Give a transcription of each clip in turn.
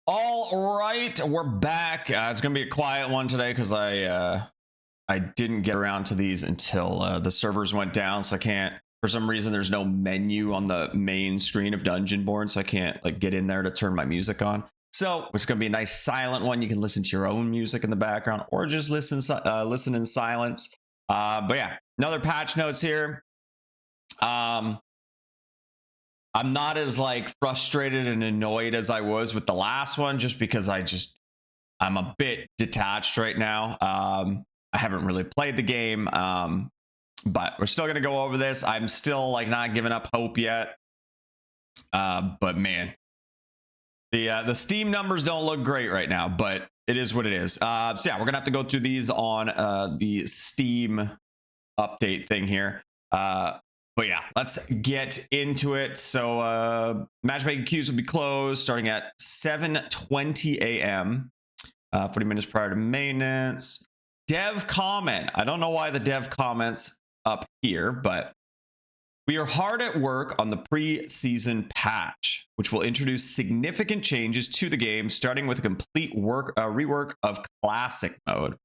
All right, we're back. It's gonna be a quiet one today because I didn't get around to these until the servers went down, so I can't. For some reason, there's no menu on the main screen of Dungeonborne, so I can't like get in there to turn my music on. So it's gonna be a nice silent one. You can listen to your own music in the background, or just listen in silence. But yeah, another patch notes here. I'm not as like frustrated and annoyed as I was with the last one, just because I'm a bit detached right now. I haven't really played the game, but we're still gonna go over this. I'm still like not giving up hope yet. But man, the Steam numbers don't look great right now, but it is what it is. So yeah, we're gonna have to go through these on the Steam update thing here. But yeah, let's get into it. So matchmaking queues will be closed starting at 7:20 a.m. 40 minutes prior to maintenance. Dev comment. I don't know why the dev comments up here, but we are hard at work on the pre-season patch, which will introduce significant changes to the game, starting with a complete rework of classic mode.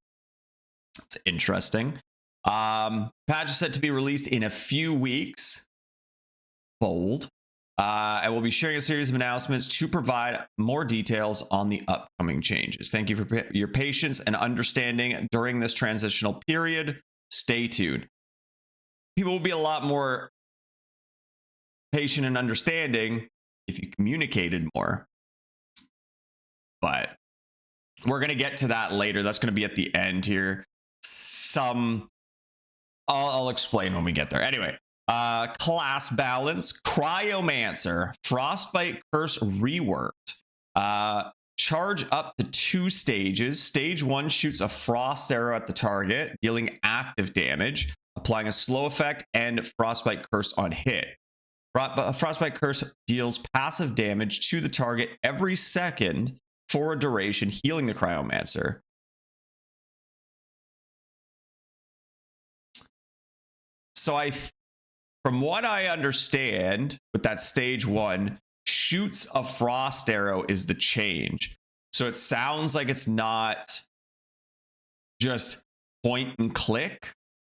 It's interesting. Patch is set to be released in a few weeks. Bold. And we'll be sharing a series of announcements to provide more details on the upcoming changes. Thank you for your patience and understanding during this transitional period. Stay tuned. People will be a lot more patient and understanding if you communicated more. But we're going to get to that later. That's going to be at the end here. I'll explain when we get there. Anyway, class balance, Cryomancer, Frostbite Curse reworked. Charge up to 2 stages. Stage 1 shoots a frost arrow at the target, dealing active damage, applying a slow effect and Frostbite Curse on hit. Frostbite Curse deals passive damage to the target every second for a duration, healing the Cryomancer. So from what I understand, with that stage 1, shoots a frost arrow is the change. So it sounds like it's not just point and click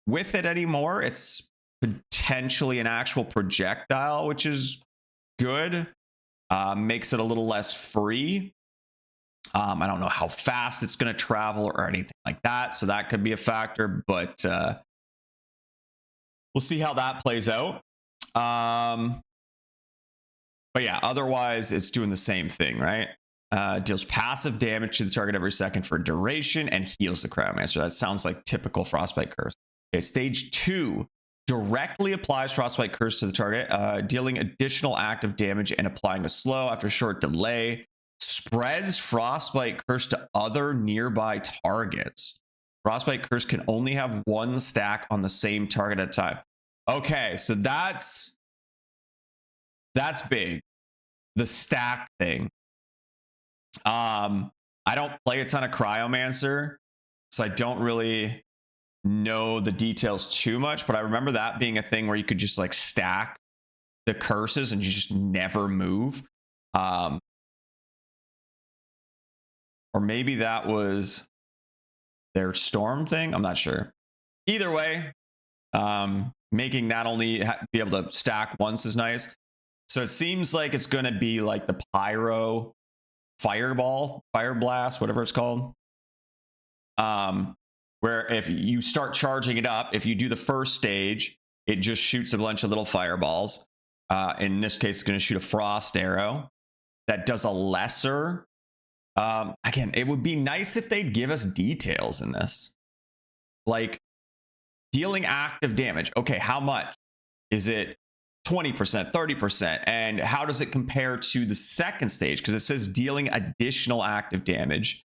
with it anymore. It's potentially an actual projectile, which is good. Makes it a little less free. I don't know how fast it's going to travel or anything like that, so that could be a factor, but we'll see how that plays out. But yeah, otherwise it's doing the same thing, right? Deals passive damage to the target every second for duration and heals the Cryomancer. That sounds like typical Frostbite Curse. Okay, stage 2 directly applies Frostbite Curse to the target, dealing additional active damage and applying a slow after a short delay. Spreads Frostbite Curse to other nearby targets. Frostbite Curse can only have 1 stack on the same target at a time. Okay, so that's big. The stack thing. I don't play a ton of Cryomancer, so I don't really know the details too much, but I remember that being a thing where you could just like stack the curses and you just never move. Or maybe that was their storm thing. I'm not sure. Either way, making that only be able to stack once is nice. So it seems like it's going to be like the pyro fireball, fire blast, whatever it's called. Where if you start charging it up, if you do the first stage, it just shoots a bunch of little fireballs. In this case, it's going to shoot a frost arrow that does a lesser. Again, it would be nice if they'd give us details in this. Like dealing active damage. Okay, how much? Is it 20%, 30%? And how does it compare to the second stage? Because it says dealing additional active damage.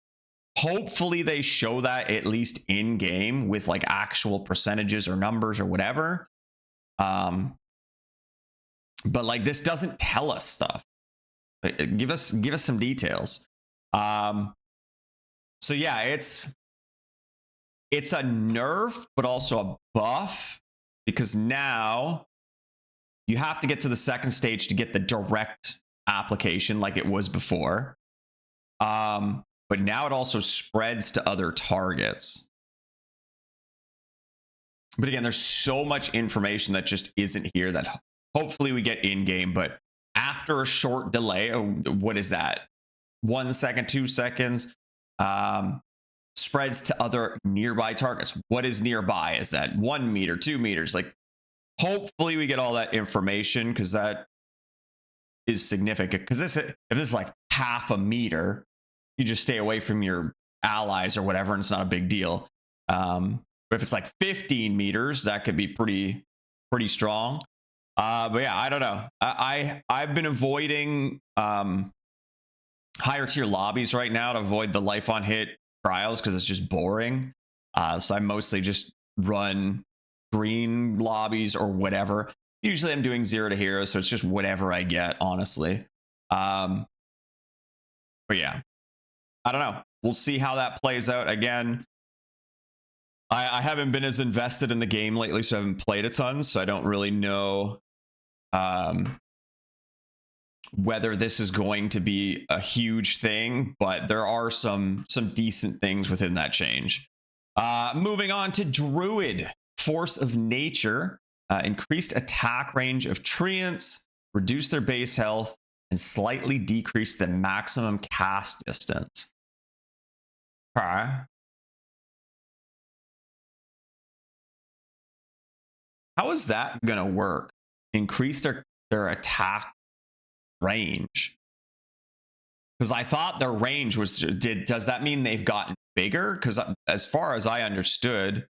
Hopefully they show that at least in game with like actual percentages or numbers or whatever. But like this doesn't tell us stuff. Give us some details. So yeah, it's a nerf, but also a buff, because now you have to get to the second stage to get the direct application like it was before. But now it also spreads to other targets. But again, there's so much information that just isn't here that hopefully we get in game. But after a short delay, what is that? 1 second, 2 seconds, spreads to other nearby targets. What is nearby? Is that 1 meter, 2 meters? Like, hopefully we get all that information, because that is significant. Because if this is like half a meter, you just stay away from your allies or whatever, and it's not a big deal. But if it's like 15 meters, that could be pretty strong. But yeah, I don't know. I've been avoiding higher tier lobbies right now to avoid the life on hit trials, because it's just boring. So I mostly just run green lobbies or whatever. Usually I'm doing 0 to hero, so it's just whatever I get, honestly. But yeah, I don't know. We'll see how that plays out. Again, I haven't been as invested in the game lately, so I haven't played a ton, so I don't really know whether this is going to be a huge thing, but there are some decent things within that change. Moving on to Druid. Force of Nature. Increased attack range of treants, reduce their base health, and slightly decrease the maximum cast distance. Okay. How is that going to work? Increase their attack range? Because I thought their range was... Does that mean they've gotten bigger? Because as far as I understood,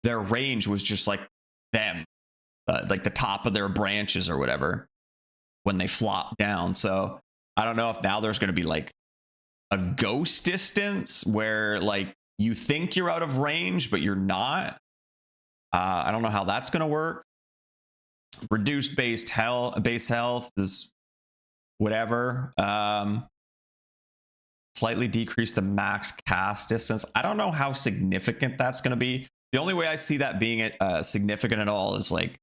their range was just like them. Like the top of their branches or whatever when they flop down. So I don't know if now there's going to be like a ghost distance where like you think you're out of range, but you're not. I don't know how that's going to work. Reduced base health is whatever. Slightly decrease the max cast distance. I don't know how significant that's going to be. The only way I see that being significant at all is like,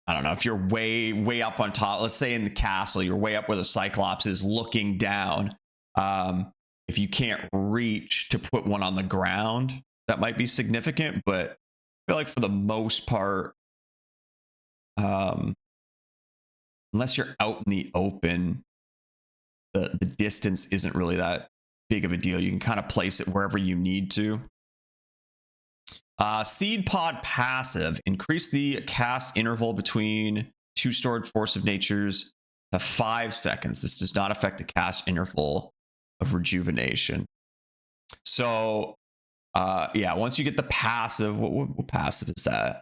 I don't know, if you're way up on top, let's say in the castle, you're way up where the Cyclops is looking down. If you can't reach to put one on the ground, that might be significant. But I feel like for the most part, unless you're out in the open, the distance isn't really that big of a deal. You can kind of place it wherever you need to. Seed Pod passive. Increase the cast interval between 2 stored Force of Natures to 5 seconds. This does not affect the cast interval of Rejuvenation. So, yeah, once you get the passive, what passive is that?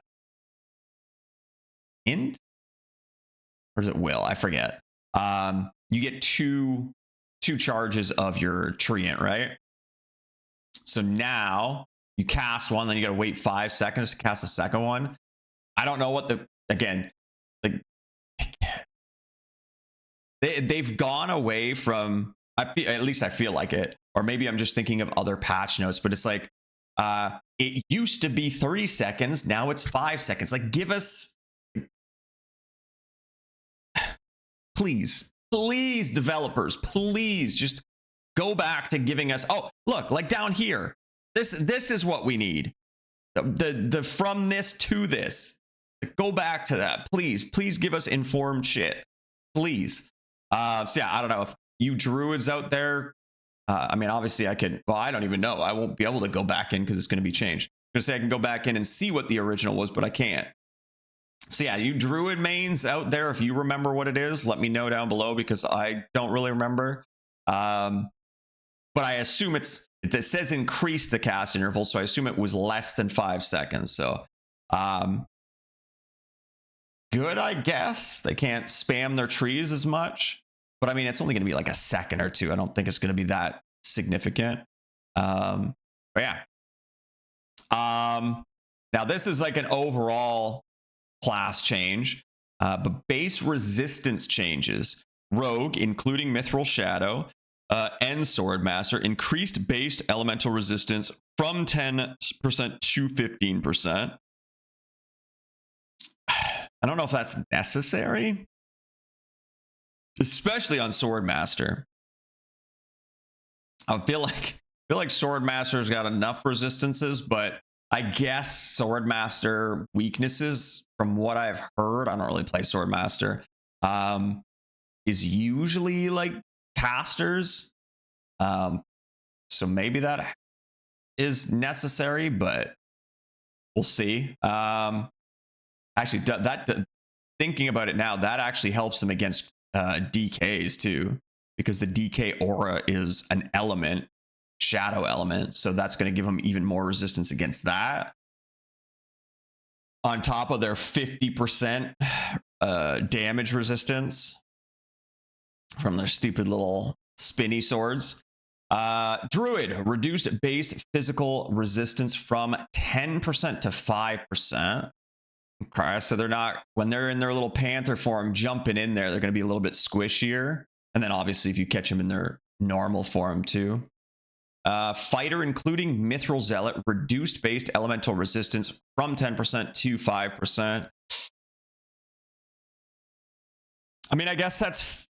Int? Or is it will? I forget. You get two charges of your treant, right? So now you cast one, then you got to wait 5 seconds to cast the second one. I don't know what again, like they've gone away from, at least I feel like it, or maybe I'm just thinking of other patch notes, but it's like, it used to be 3 seconds. Now it's 5 seconds. Like, give us, please, developers, please just go back to giving us, oh, look, like down here, this is what we need. The from this to this. Go back to that. Please give us informed shit. Please. So yeah, I don't know if you druids out there. I mean, obviously I can, well, I don't even know. I won't be able to go back in because it's going to be changed. I'm going to say I can go back in and see what the original was, but I can't. So yeah, you druid mains out there, if you remember what it is, let me know down below, because I don't really remember. But I assume it says increase the cast interval, so I assume it was less than 5 seconds. So good, I guess. They can't spam their trees as much, but I mean, it's only going to be like a second or two. I don't think it's going to be that significant. But yeah. Now this is like an overall class change, but base resistance changes. Rogue, including Mithril Shadow, and Swordmaster, increased base elemental resistance from 10% to 15%. I don't know if that's necessary, especially on Swordmaster. I feel like Swordmaster's got enough resistances, but I guess Swordmaster weaknesses, from what I've heard, I don't really play Swordmaster, is usually like casters. So maybe that is necessary, but we'll see. Actually, thinking about it now, that actually helps them against DKs too, because the DK aura is an element, shadow element, so that's going to give them even more resistance against that, on top of their 50% damage resistance from their stupid little spinny swords. Druid reduced base physical resistance from 10% to 5%. Okay, so they're not, when they're in their little panther form jumping in there, they're going to be a little bit squishier. And then obviously if you catch them in their normal form too. Fighter, including Mithril Zealot, reduced based elemental resistance from 10% to 5%. I mean, I guess that's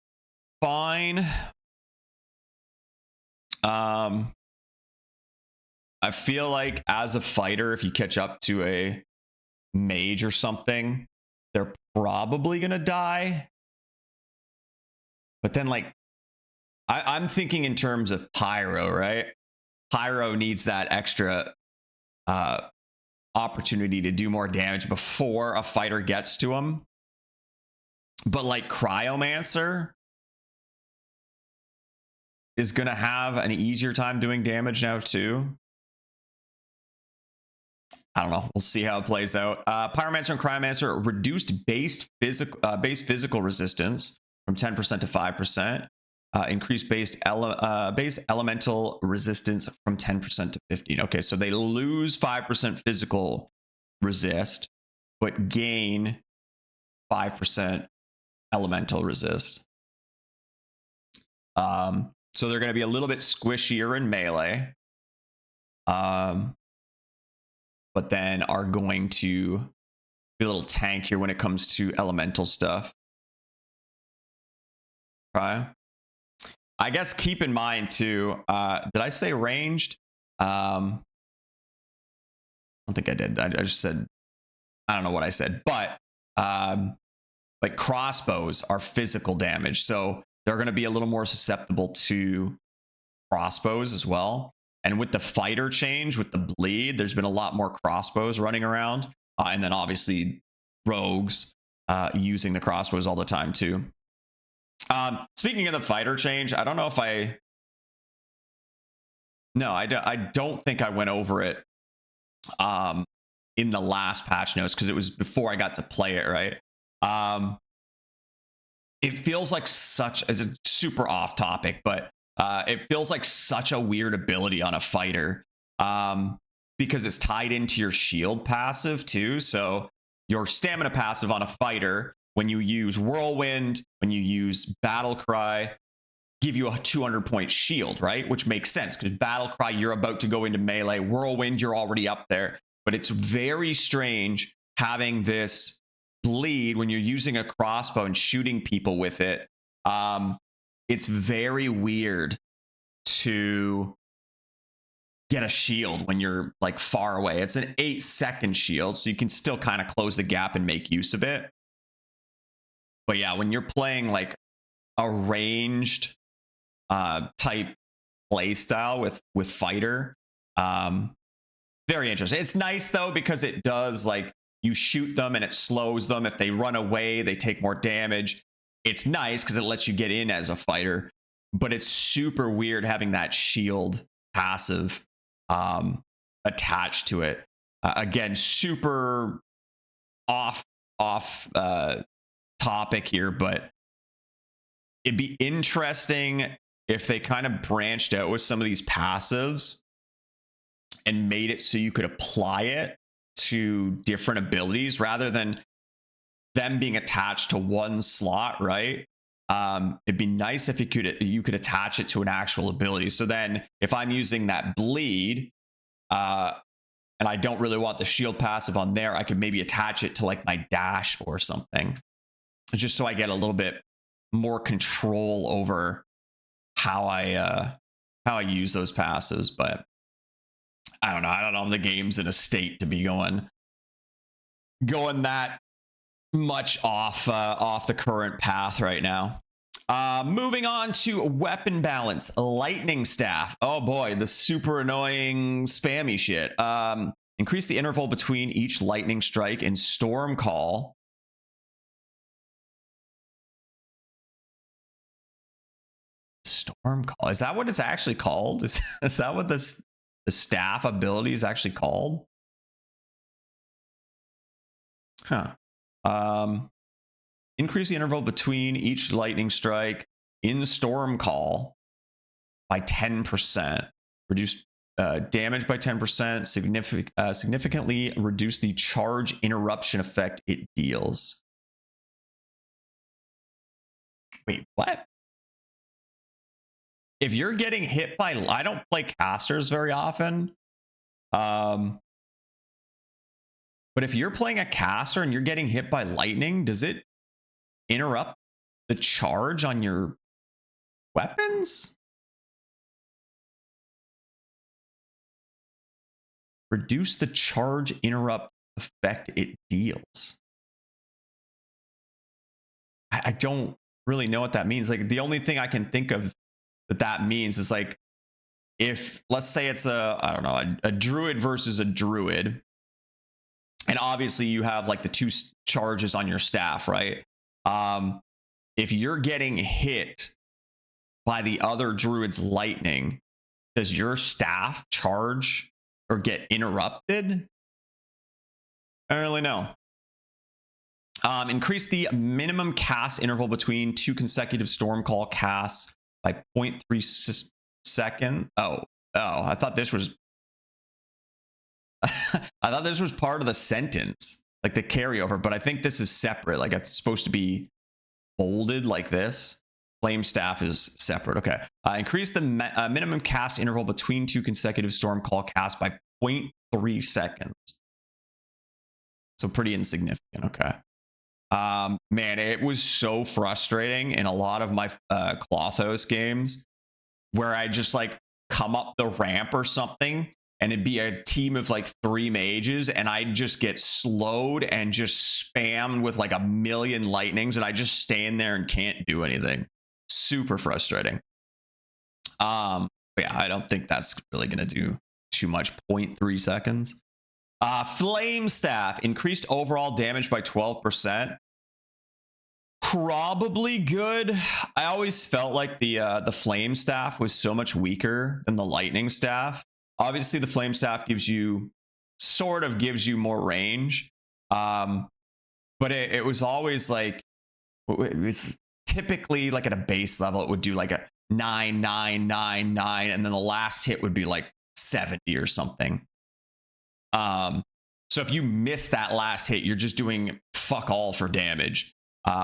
fine. I feel like as a fighter, if you catch up to a mage or something, they're probably gonna die. But then, like, I'm thinking in terms of Pyro, right? Pyro needs that extra opportunity to do more damage before a fighter gets to him. But like Cryomancer is gonna have an easier time doing damage now too. I don't know. We'll see how it plays out. Pyromancer and Cryomancer reduced base physical resistance from 10% to 5%. Increased base elemental resistance from 10% to 15%. Okay, so they lose 5% physical resist, but gain 5% elemental resist. So they're going to be a little bit squishier in melee. But then are going to be a little tankier when it comes to elemental stuff. Okay. I guess keep in mind too, did I say ranged? I don't think I did. I just said, I don't know what I said, but like crossbows are physical damage. So they're going to be a little more susceptible to crossbows as well. And with the fighter change, with the bleed, there's been a lot more crossbows running around. And then obviously rogues using the crossbows all the time too. Speaking of the fighter change, I don't know if I don't think I went over it in the last patch notes, because it was before I got to play it, right? It feels like it's a super off topic, but it feels like such a weird ability on a fighter, because it's tied into your shield passive too. So your stamina passive on a fighter, when you use Whirlwind, when you use Battle Cry, give you a 200-point shield, right? Which makes sense, because Battle Cry, you're about to go into melee. Whirlwind, you're already up there. But it's very strange having this bleed when you're using a crossbow and shooting people with it. It's very weird to get a shield when you're like far away. It's an 8-second shield, so you can still kind of close the gap and make use of it. But yeah, when you're playing like a ranged type play style with fighter, very interesting. It's nice though, because it does, like, you shoot them and it slows them. If they run away, they take more damage. It's nice because it lets you get in as a fighter, but it's super weird having that shield passive attached to it. Again, super off topic here, but it'd be interesting if they kind of branched out with some of these passives and made it so you could apply it to different abilities rather than them being attached to one slot, right? It'd be nice if you could attach it to an actual ability. So then if I'm using that bleed, and I don't really want the shield passive on there, I could maybe attach it to like my dash or something, just so I get a little bit more control over how I how I use those passes, but I don't know. I don't know if the game's in a state to be going that much off the current path right now. Moving on to weapon balance, lightning staff. Oh boy, the super annoying spammy shit. Increase the interval between each lightning strike and storm call. Storm call. Is that what it's actually called? Is that what the staff ability is actually called? Huh. Increase the interval between each lightning strike in storm call by 10%. Reduce damage by 10%. Significantly reduce the charge interruption effect it deals. Wait, what? If you're getting hit by, I don't play casters very often. But if you're playing a caster and you're getting hit by lightning, does it interrupt the charge on your weapons? Reduce the charge interrupt effect it deals. I don't really know what that means. Like, the only thing I can think of that means is, like, if, let's say it's a druid versus a druid, and obviously you have like the two charges on your staff, right? If you're getting hit by the other druid's lightning, does your staff charge or get interrupted? I don't really know. Increase the minimum cast interval between 2 consecutive storm call casts by 0.3 second. I thought this was part of the sentence, like the carryover, but I think this is separate. Like, it's supposed to be bolded like this. Flame staff is separate. Okay. Increase the minimum cast interval between 2 consecutive storm call casts by 0.3 seconds. So pretty insignificant. Okay. Man, it was so frustrating in a lot of my Klothos games where I just like come up the ramp or something and it'd be a team of like 3 mages and I'd just get slowed and just spammed with like a million lightnings and I just stand there and can't do anything. Super frustrating. Yeah, I don't think that's really gonna do too much. 0.3 seconds. Flame staff, increased overall damage by 12%. Probably good. I always felt like the flame staff was so much weaker than the lightning staff. Obviously, the flame staff gives you more range, but it was always like, it was typically like at a base level, it would do like a 9, 9, 9, 9, and then the last hit would be like 70 or something. So if you miss that last hit, you're just doing fuck all for damage.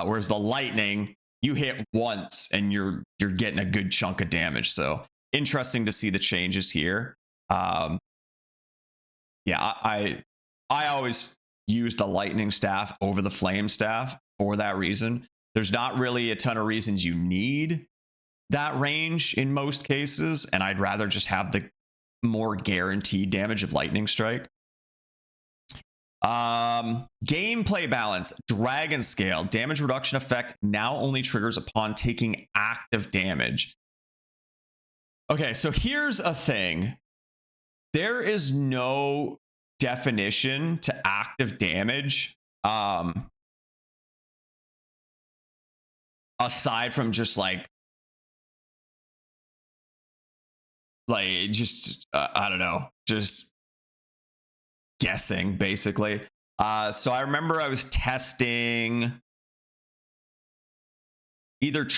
Whereas the lightning, you hit once and you're getting a good chunk of damage. So interesting to see the changes here. Yeah, I always use the lightning staff over the flame staff for that reason. There's not really a ton of reasons you need that range in most cases, and I'd rather just have the more guaranteed damage of lightning strike. Gameplay balance, dragon scale, damage reduction effect now only triggers upon taking active damage. Okay, so here's a thing. There is no definition to active damage aside from just like just I don't know, just guessing basically. So I remember I was testing either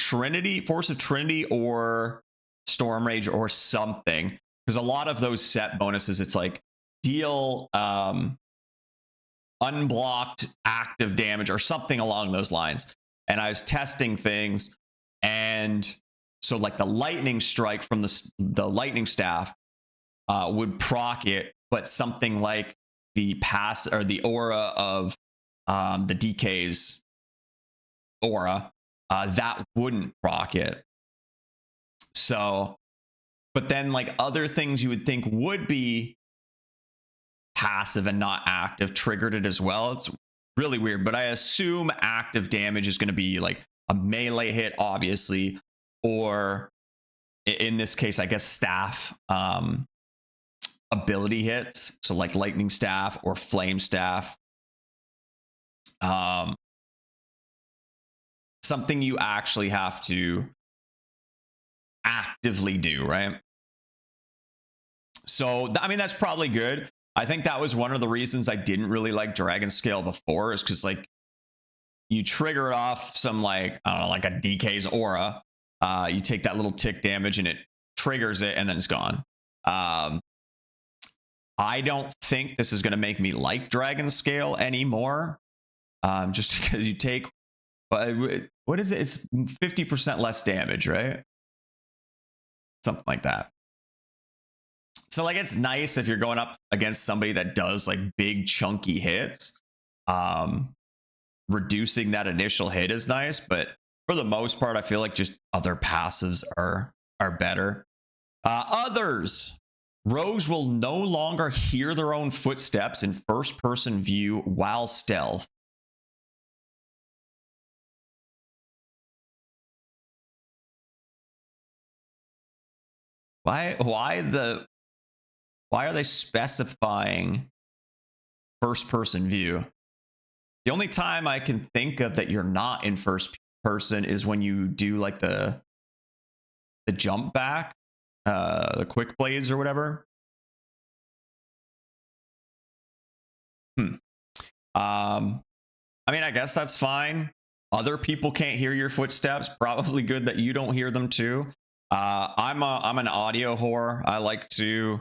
Force of Trinity or Storm Rage or something, because a lot of those set bonuses, it's like deal unblocked active damage or something along those lines. And I was testing things, and so like the lightning strike from the lightning staff would proc it, but something like the pass or the aura of the DK's aura that wouldn't proc it. So But then like other things you would think would be passive and not active triggered it as well. It's really weird, but I assume active damage is going to be like a melee hit, obviously, or in this case, I guess staff ability hits. So like lightning staff or flame staff. Something you actually have to actively do, right? So, I mean, that's probably good. I think that was one of the reasons I didn't really like Dragon Scale before, is because like you trigger off some like, I don't know, like a DK's aura. You take that little tick damage and it triggers it and then it's gone. I don't think this is going to make me like Dragon Scale anymore. Just because you take, what is it? It's 50% less damage, right? Something like that. So like, it's nice if you're going up against somebody that does like big chunky hits. Reducing that initial hit is nice, but for the most part, I feel like just other passives are better. Others. Rogues will no longer hear their own footsteps in first-person view while stealth. Why are they specifying first-person view? The only time I can think of that you're not in first person is when you do like the jump back, the quick plays or whatever. I mean, I guess that's fine. Other people can't hear your footsteps. Probably good that you don't hear them too. I'm an audio whore. I like to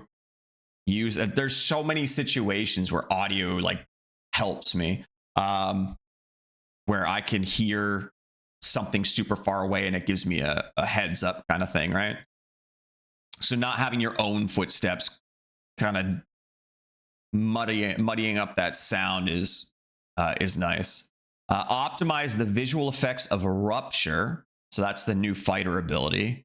use. There's so many situations where audio like helps me, where I can hear something super far away and it gives me a heads up kind of thing, right? So not having your own footsteps kind of muddying up that sound is nice. Optimize the visual effects of Rupture. So that's the new fighter ability.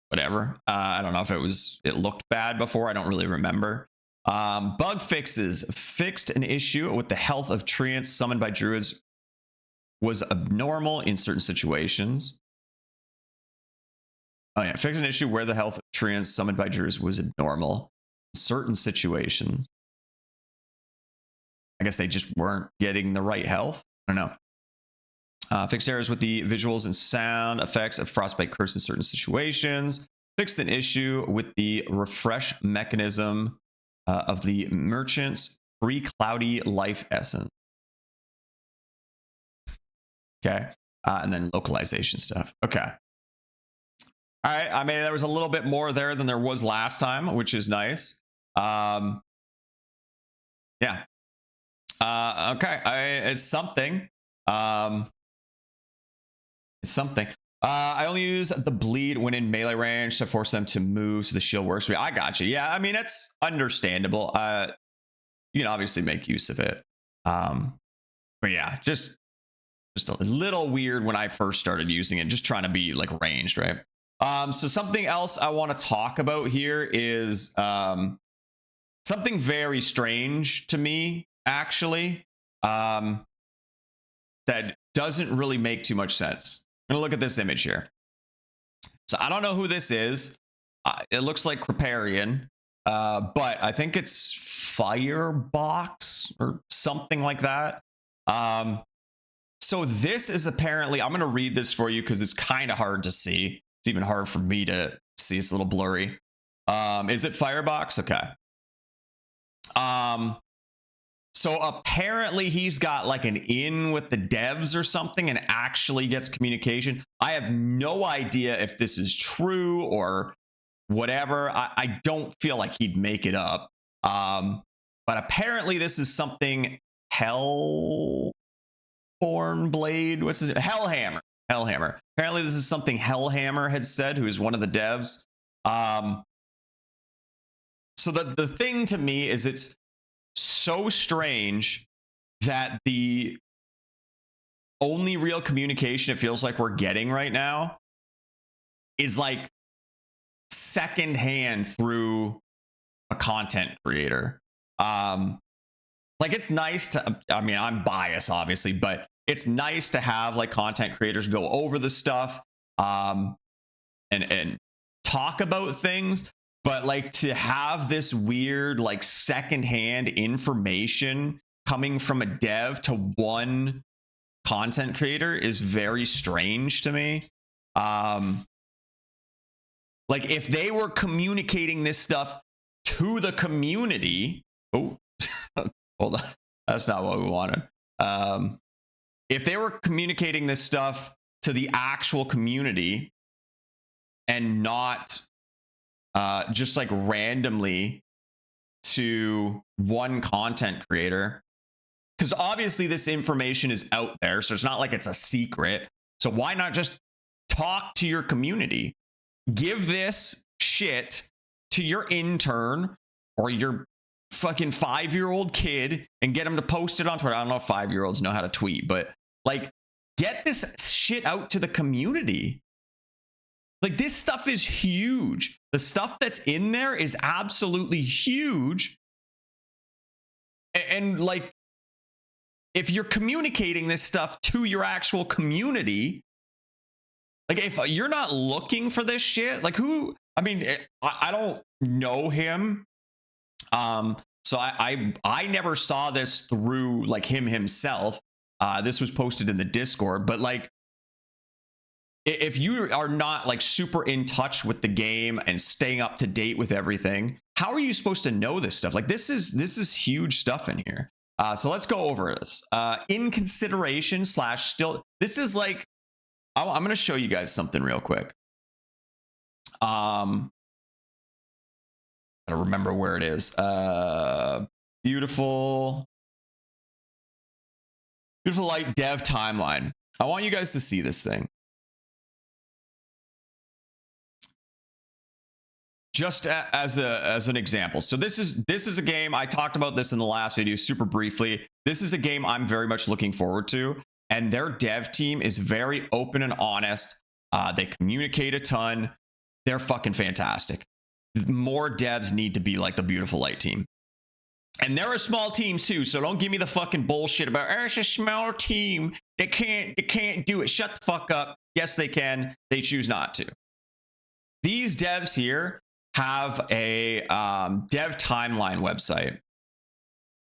Whatever. I don't know if it looked bad before. I don't really remember. Bug fixes. Fixed an issue with the health of treants summoned by druids was abnormal in certain situations. Oh yeah, fixed an issue where the health of treants summoned by druids was abnormal in certain situations. I guess they just weren't getting the right health. I don't know. Fixed errors with the visuals and sound effects of Frostbite Curse in certain situations. Fixed an issue with the refresh mechanism of the merchant's free cloudy life essence. Okay. And then localization stuff. Okay. All right. I mean, there was a little bit more there than there was last time, which is nice. Yeah. Okay. It's something. It's something. I only use the bleed when in melee range to force them to move so the shield works. I got you. Yeah, I mean, it's understandable. You can obviously make use of it. But yeah, just a little weird when I first started using it, just trying to be like ranged, right? So something else I want to talk about here is something very strange to me, actually, that doesn't really make too much sense. I'm gonna look at this image here. So I don't know who this is. It looks like Kripparrian, but I think it's Firebox or something like that. So this is apparently, I'm gonna read this for you because it's kind of hard to see. It's even hard for me to see. It's a little blurry. Is it Firebox? Okay. So apparently he's got like an in with the devs or something and actually gets communication. I have no idea if this is true or whatever. I don't feel like he'd make it up. But apparently this is something Hellborn Blade. What's his name? Hellhammer. Hellhammer. Apparently this is something Hellhammer had said, who is one of the devs. So the thing to me is it's so strange that the only real communication it feels like we're getting right now is like secondhand through a content creator. Like it's nice to, I mean, I'm biased obviously, but it's nice to have like content creators go over the stuff and talk about things, but like to have this weird like secondhand information coming from a dev to one content creator is very strange to me. Like if they were communicating this stuff to the community, oh, hold on, that's not what we wanted. If they were communicating this stuff to the actual community and not just like randomly to one content creator, because obviously this information is out there, so it's not like it's a secret. So why not just talk to your community? Give this shit to your intern or your fucking 5-year-old kid and get him to post it on Twitter. I don't know if 5-year-olds know how to tweet, but like get this shit out to the community. Like this stuff is huge. The stuff that's in there is absolutely huge. And like, if you're communicating this stuff to your actual community, like if you're not looking for this shit, like who, I mean, I don't know him. So I never saw this through like him himself. This was posted in the Discord, but like, if you are not like super in touch with the game and staying up to date with everything, how are you supposed to know this stuff? Like this is huge stuff in here. So let's go over this. In consideration / still, this is like, I'm going to show you guys something real quick. I don't remember where it is. Beautiful light dev timeline. I want you guys to see this thing. Just as an example. So this is a game, I talked about this in the last video super briefly. This is a game I'm very much looking forward to, and their dev team is very open and honest. They communicate a ton. They're fucking fantastic. More devs need to be like the Beautiful Light team. And they're a small team too, so don't give me the fucking bullshit about, oh, it's a small team. They can't do it. Shut the fuck up. Yes, they can. They choose not to. These devs here have a dev timeline website.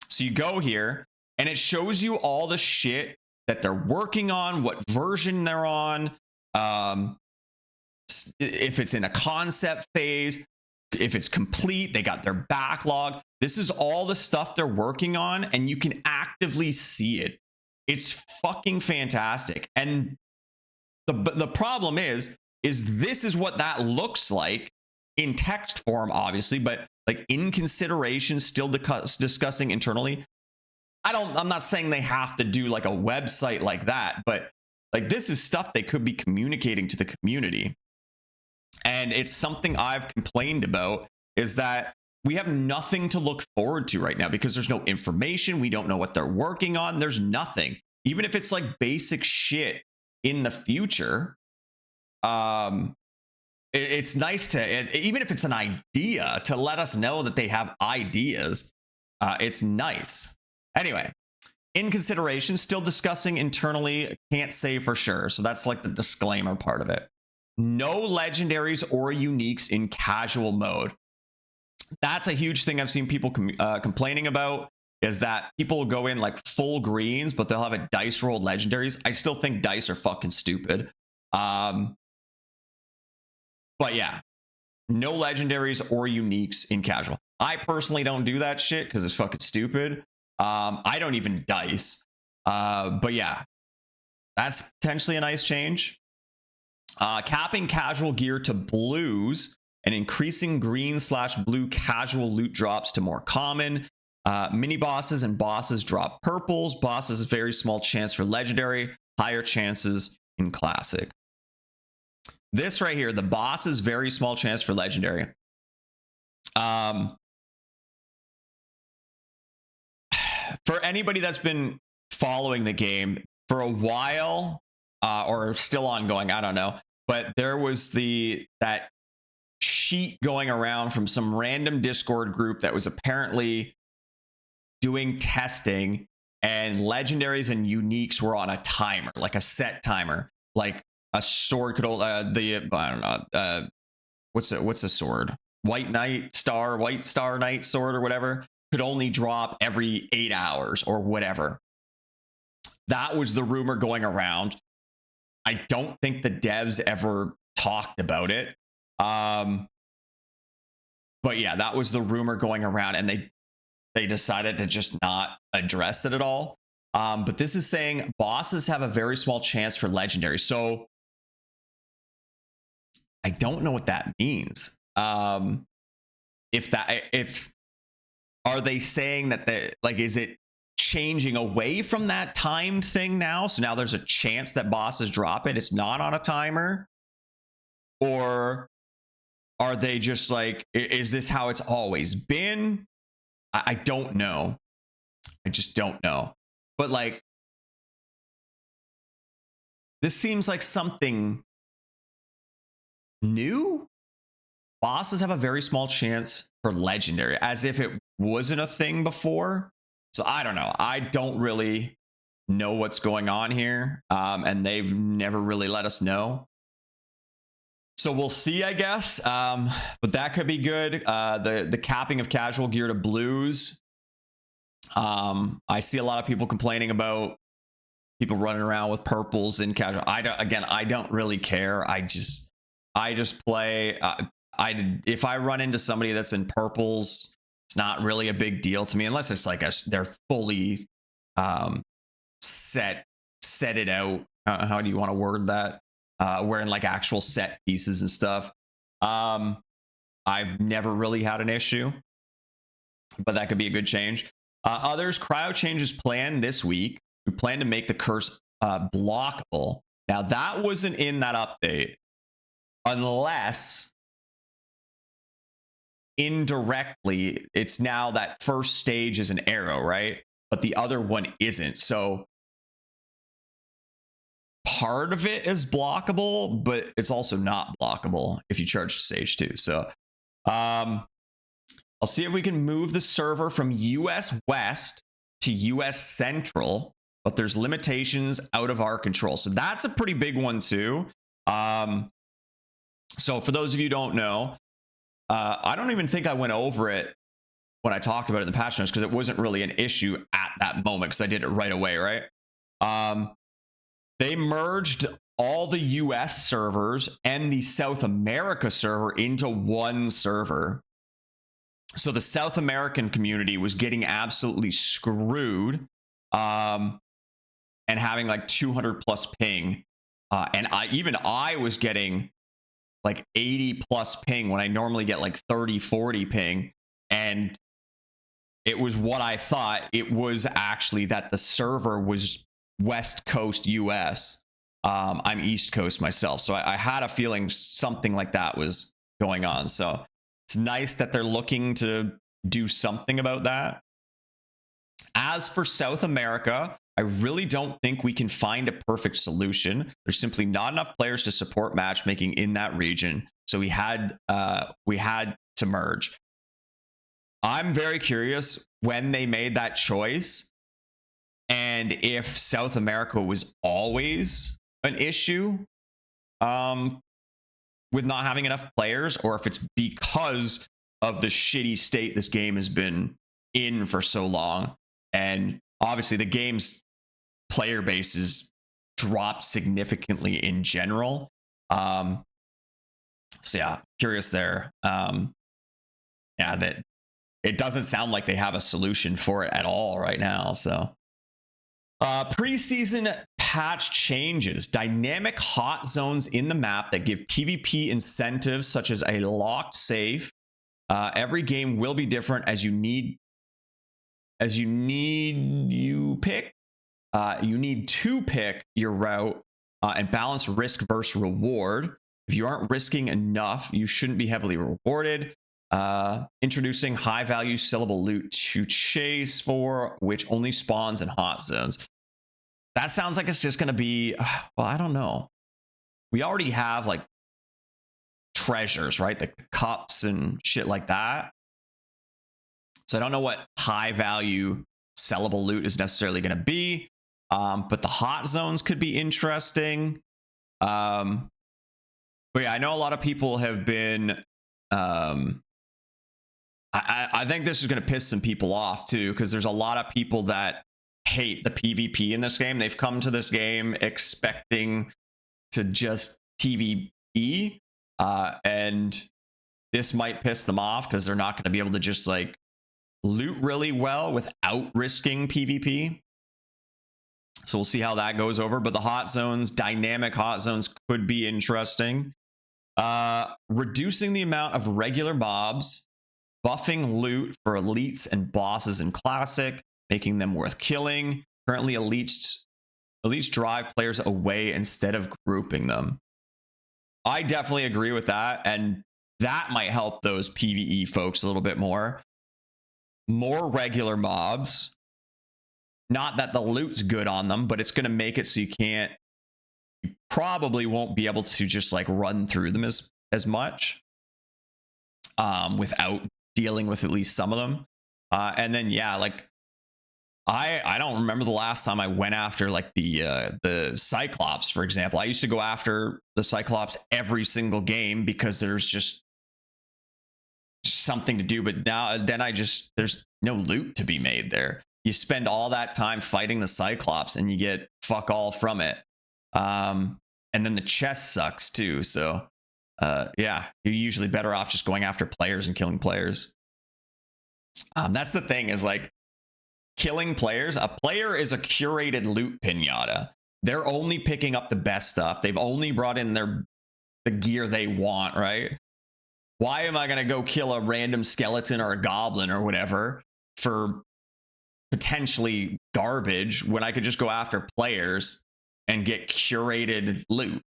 So you go here and it shows you all the shit that they're working on, what version they're on, if it's in a concept phase, if it's complete, they got their backlog. This is all the stuff they're working on and you can actively see it. It's fucking fantastic. And the problem is this is what that looks like in text form, obviously, but like in consideration, still discussing internally. I'm not saying they have to do like a website like that, but like this is stuff they could be communicating to the community. And it's something I've complained about, is that we have nothing to look forward to right now because there's no information. We don't know what they're working on. There's nothing. Even if it's like basic shit in the future, it's nice to, even if it's an idea, to let us know that they have ideas. It's nice. Anyway, in consideration, still discussing internally, can't say for sure. So that's like the disclaimer part of it. No legendaries or uniques in casual mode. That's a huge thing I've seen people complaining about, is that people will go in like full greens, but they'll have a dice rolled legendaries. I still think dice are fucking stupid. But yeah, no legendaries or uniques in casual. I personally don't do that shit because it's fucking stupid. I don't even dice. But yeah, that's potentially a nice change. Capping casual gear to blues and increasing green / blue casual loot drops to more common. Mini bosses and bosses drop purples. Bosses, a very small chance for legendary, higher chances in classic. This right here, the boss is very small chance for legendary. For anybody that's been following the game, for a while, or still ongoing, I don't know, but there was that sheet going around from some random Discord group that was apparently doing testing, and legendaries and uniques were on a timer, like a set timer. Like a sword could hold I don't know, what's a sword? White Star Knight sword or whatever could only drop every 8 hours or whatever. That was the rumor going around. I don't think the devs ever talked about it. But yeah, that was the rumor going around, and they decided to just not address it at all. But this is saying bosses have a very small chance for legendary. So I don't know what that means. If are they saying that is it changing away from that timed thing now? So now there's a chance that bosses drop it. It's not on a timer. Or are they just like, is this how it's always been? I don't know. I just don't know. But like, this seems like something new. Bosses have a very small chance for legendary, as if it wasn't a thing before. So I don't know. I don't really know what's going on here. And they've never really let us know. So we'll see, I guess. But that could be good. The capping of casual gear to blues. I see a lot of people complaining about people running around with purples in casual. I don't really care. I just play. If I run into somebody that's in purples, it's not really a big deal to me, unless it's like they're fully set it out. How do you want to word that? Wearing like actual set pieces and stuff. I've never really had an issue, but that could be a good change. Others, cryo changes planned this week. We plan to make the curse blockable. Now that wasn't in that update, unless indirectly it's now that first stage is an arrow, right? But the other one isn't. So part of it is blockable, but it's also not blockable if you charge to stage 2. So I'll see if we can move the server from US West to US Central, but there's limitations out of our control. So that's a pretty big one too. So for those of you who don't know, I don't even think I went over it when I talked about it in the patch notes, because it wasn't really an issue at that moment, because I did it right away, right? They merged all the US servers and the South America server into one server. So the South American community was getting absolutely screwed, and having like 200 plus ping. And I was getting like 80 plus ping when I normally get like 30, 40 ping. And it was what I thought. It was actually that the server was West Coast US. I'm East Coast myself, so I had a feeling something like that was going on. So it's nice that they're looking to do something about that. As for South America, I really don't think we can find a perfect solution. There's simply not enough players to support matchmaking in that region, so we had to merge. I'm very curious when they made that choice, and if South America was always an issue with not having enough players, or if it's because of the shitty state this game has been in for so long. And obviously the game's player base has dropped significantly in general. So yeah, curious there. Yeah, that it doesn't sound like they have a solution for it at all right now. So preseason patch changes. Dynamic hot zones in the map that give PvP incentives, such as a locked safe. Every game will be different as you need to pick your route and balance risk versus reward. If you aren't risking enough, you shouldn't be heavily rewarded. Introducing high value sellable loot to chase for, which only spawns in hot zones. that sounds like it's just going to be, well, I don't know. We already have like treasures, right? The cups and shit like that. So I don't know what high value sellable loot is necessarily going to be. But the hot zones could be interesting. But yeah, I know a lot of people have been, I think this is going to piss some people off too, because there's a lot of people that hate the PvP in this game. They've come to this game expecting to just PvE, and this might piss them off because they're not going to be able to just like loot really well without risking PvP. So we'll see how that goes over. But the hot zones, dynamic hot zones, could be interesting. Reducing the amount of regular mobs, buffing loot for elites and bosses in Classic, making them worth killing. Currently, elites drive players away instead of grouping them. I definitely agree with that, and that might help those PvE folks a little bit more. More regular mobs. Not that the loot's good on them, but it's going to make it so you probably won't be able to just like run through them as much without dealing with at least some of them. And then, yeah, like I don't remember the last time I went after like the Cyclops, for example. I used to go after the Cyclops every single game because there's just something to do. But then there's no loot to be made there. You spend all that time fighting the Cyclops and you get fuck all from it. And then the chest sucks too. So yeah, you're usually better off just going after players and killing players. That's the thing, is like killing players. A player is a curated loot pinata. They're only picking up the best stuff. They've only brought in the gear they want, right? Why am I going to go kill a random skeleton or a goblin or whatever for potentially garbage when I could just go after players and get curated loot?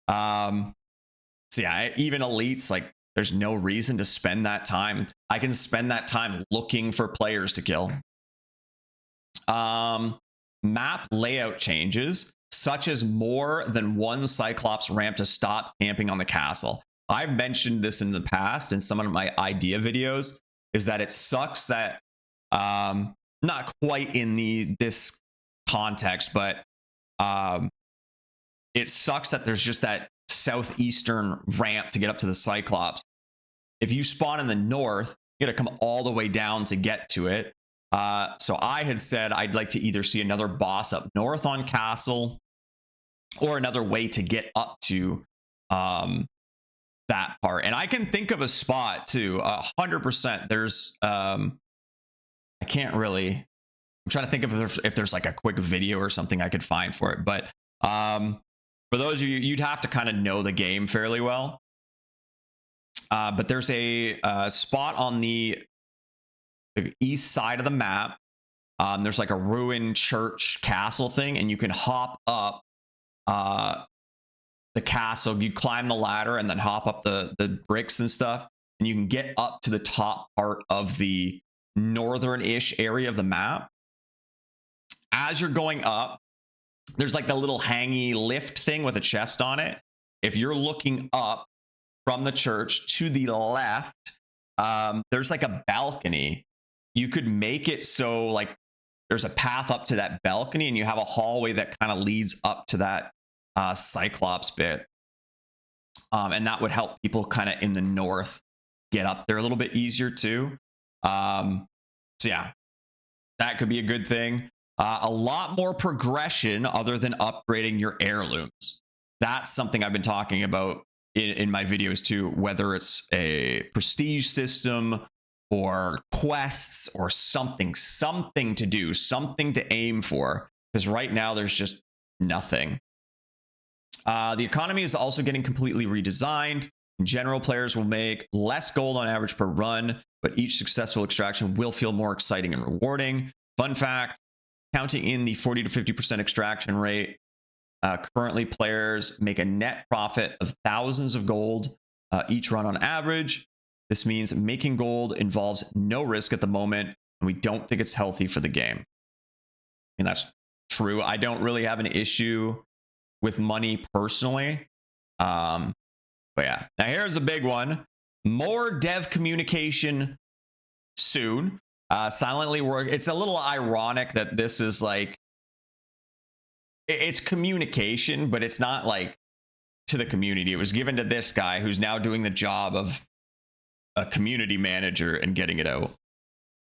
So yeah, even elites, like there's no reason to spend that time. I can spend that time looking for players to kill. Map layout changes, such as more than one Cyclops ramp to stop camping on the castle. I've mentioned this in the past in some of my idea videos, is that it sucks that not quite in this context, but it sucks that there's just that southeastern ramp to get up to the Cyclops. If you spawn in the north, you gotta come all the way down to get to it. So I had said I'd like to either see another boss up north on castle, or another way to get up to that part. And I can think of a spot too, 100%. There's I can't really, I'm trying to think of if there's like a quick video or something I could find for it. But for those of you, you'd have to kind of know the game fairly well. But there's a spot on the east side of the map. There's like a ruined church castle thing, and you can hop up the castle. You climb the ladder and then hop up the bricks and stuff, and you can get up to the top part of the northern-ish area of the map. As you're going up, there's like the little hangy lift thing with a chest on it. If you're looking up from the church to the left, there's like a balcony. You could make it so like there's a path up to that balcony, and you have a hallway that kind of leads up to that Cyclops bit. And that would help people kind of in the north get up there a little bit easier too. So yeah, that could be a good thing. A lot more progression other than upgrading your heirlooms. That's something I've been talking about in my videos too, whether it's a prestige system or quests or something to do, something to aim for, because right now there's just nothing. The economy is also getting completely redesigned. In general, players will make less gold on average per run, but each successful extraction will feel more exciting and rewarding. Fun fact, counting in the 40 to 50% extraction rate, currently players make a net profit of thousands of gold each run on average. This means making gold involves no risk at the moment, and we don't think it's healthy for the game. And that's true. I don't really have an issue with money personally. But yeah, now here's a big one. More dev communication soon. Silently work. It's a little ironic that this is like, it's communication, but it's not like to the community. It was given to this guy who's now doing the job of a community manager and getting it out.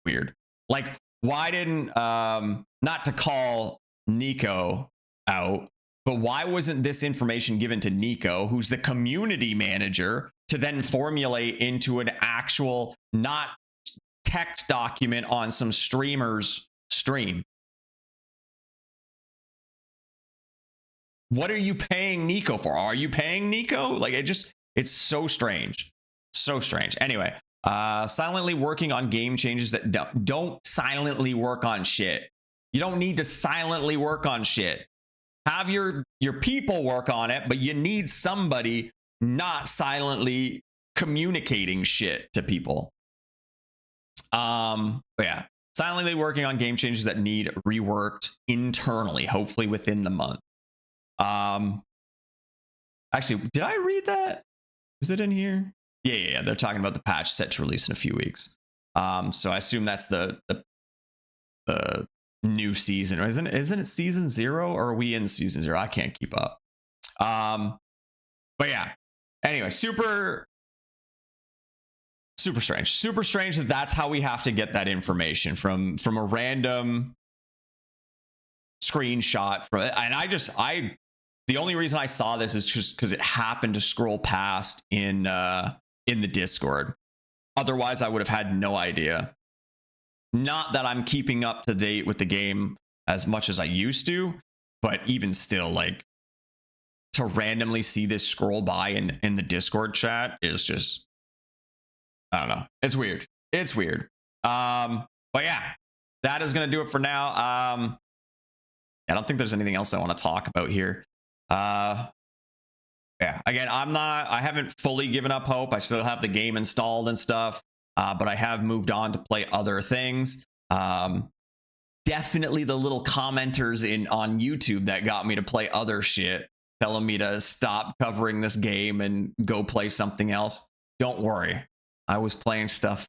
Weird. Like, why didn't, not to call Nico out, but why wasn't this information given to Nico, who's the community manager, to then formulate into an actual, not text document on some streamer's stream? What are you paying Nico for? Are you paying Nico? Like, it's so strange. So strange. Anyway, silently working on game changes that don't silently work on shit. You don't need to silently work on shit. Have your people work on it, but you need somebody not silently communicating shit to people. But yeah, silently working on game changes that need reworked internally, hopefully within the month. Actually, did I read that? Is it in here? Yeah. They're talking about the patch set to release in a few weeks. So I assume that's the new season. Isn't it season 0, or are we in season 0? I can't keep up. But yeah. Anyway, super strange. Super strange that that's how we have to get that information from a random screenshot from it. And the only reason I saw this is just because it happened to scroll past in the Discord. Otherwise, I would have had no idea. Not that I'm keeping up to date with the game as much as I used to, but even still, like, to randomly see this scroll by in the Discord chat is just, I don't know. It's weird. It's weird. But yeah, that is going to do it for now. I don't think there's anything else I want to talk about here. Yeah, again, I haven't fully given up hope. I still have the game installed and stuff, but I have moved on to play other things. Definitely the little commenters on YouTube that got me to play other shit, telling me to stop covering this game and go play something else. Don't worry, I was playing stuff,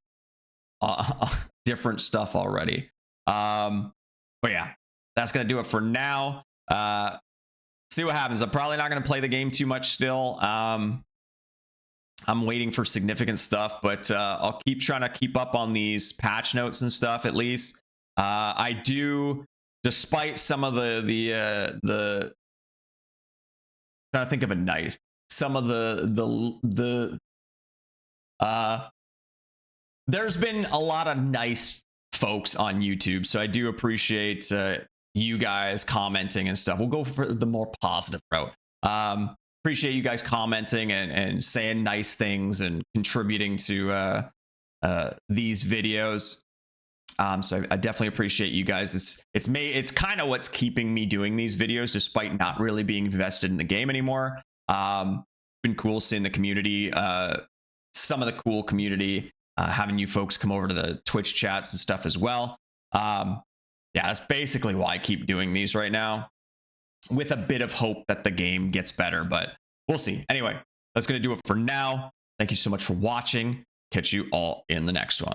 different stuff already. But yeah, that's gonna do it for now. See what happens. I'm probably not going to play the game too much still. I'm waiting for significant stuff, but I'll keep trying to keep up on these patch notes and stuff at least. I do, despite some of the trying to think of a nice, some of there's been a lot of nice folks on YouTube, so I do appreciate you guys commenting and stuff. We'll go for the more positive route. Appreciate you guys commenting and saying nice things and contributing to these videos. So I definitely appreciate you guys. It's kind of what's keeping me doing these videos despite not really being invested in the game anymore. Been cool seeing the community, some of the cool community, having you folks come over to the Twitch chats and stuff as well. Yeah, that's basically why I keep doing these right now, with a bit of hope that the game gets better, but we'll see. Anyway, that's going to do it for now. Thank you so much for watching. Catch you all in the next one.